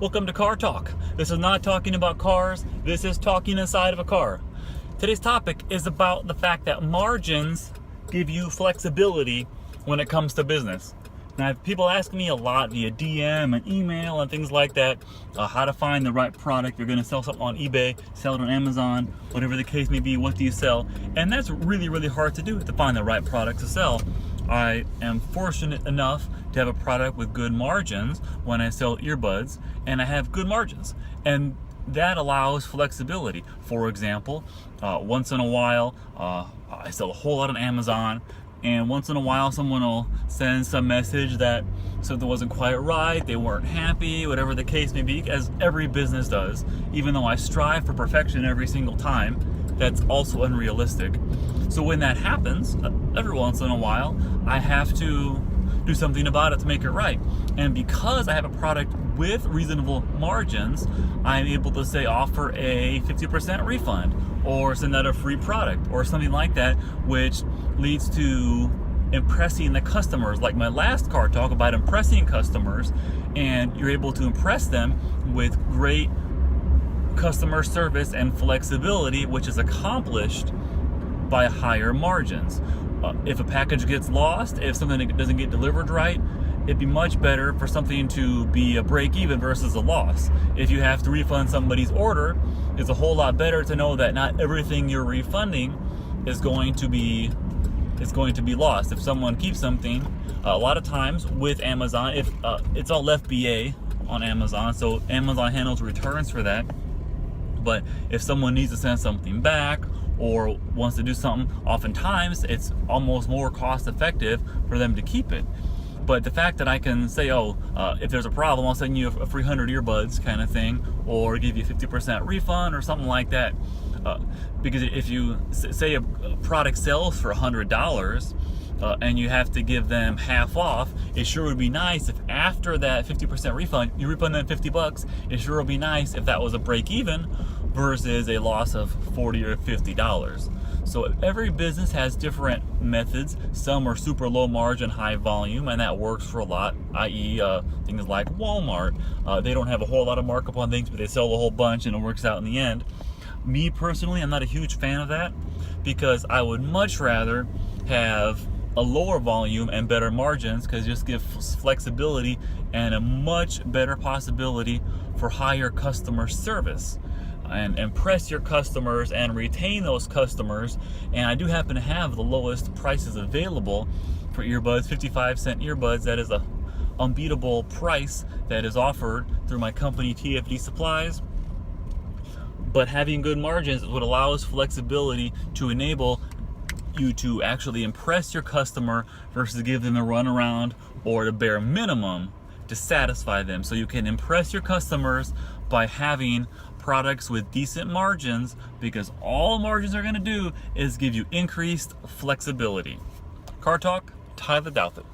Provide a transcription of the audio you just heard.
Welcome to Car Talk. This is not talking about cars, this is talking inside of a car. Today's topic is about the fact that margins give you flexibility when it comes to business. Now, people ask me a lot via DM and email and things like that, how to find the right product. You're going to sell something on eBay, sell it on Amazon, whatever the case may be, what do you sell? And that's really, really hard to do, to find the right product to sell. I am fortunate enough to have a product with good margins when I sell earbuds, and I have good margins. And that allows flexibility. For example, once in a while, I sell a whole lot on Amazon, and once in a while someone will send some message that something wasn't quite right, they weren't happy, whatever the case may be, as every business does. Even though I strive for perfection every single time, that's also unrealistic. So when that happens, every once in a while, I have to do something about it to make it right. And because I have a product with reasonable margins, I'm able to say offer a 50% refund or send out a free product or something like that, which leads to impressing the customers. Like my last car talk about impressing customers, and you're able to impress them with great customer service and flexibility, which is accomplished by higher margins. If a package gets lost, if something doesn't get delivered right, it'd be much better for something to be a break even versus a loss. If you have to refund somebody's order, it's a whole lot better to know that not everything you're refunding is going to be lost. If someone keeps something, a lot of times with Amazon, if it's all FBA on Amazon, so Amazon handles returns for that. But if someone needs to send something back or wants to do something, oftentimes it's almost more cost effective for them to keep it. But the fact that I can say, if there's a problem, I'll send you a free 100 earbuds kind of thing, or give you a 50% refund or something like that. Because if you say a product sells for $100 and you have to give them half off, it sure would be nice if after that 50% refund, you refund them $50. It sure would be nice if that was a break even versus a loss of $40 or $50. So every business has different methods. Some are super low margin, high volume, and that works for a lot, i.e. Things like Walmart. They don't have a whole lot of markup on things, but they sell a whole bunch and it works out in the end. Me personally, I'm not a huge fan of that, because I would much rather have a lower volume and better margins, because it just gives flexibility and a much better possibility for higher customer service and impress your customers and retain those customers. And I do happen to have the lowest prices available for earbuds, 55-cent earbuds. That is a unbeatable price that is offered through my company, TFD Supplies. But having good margins is what allows flexibility to enable you to actually impress your customer versus give them a runaround or the bare minimum to satisfy them. So you can impress your customers by having products with decent margins, because all margins are going to do is give you increased flexibility. Car Talk, Tyler Douthit.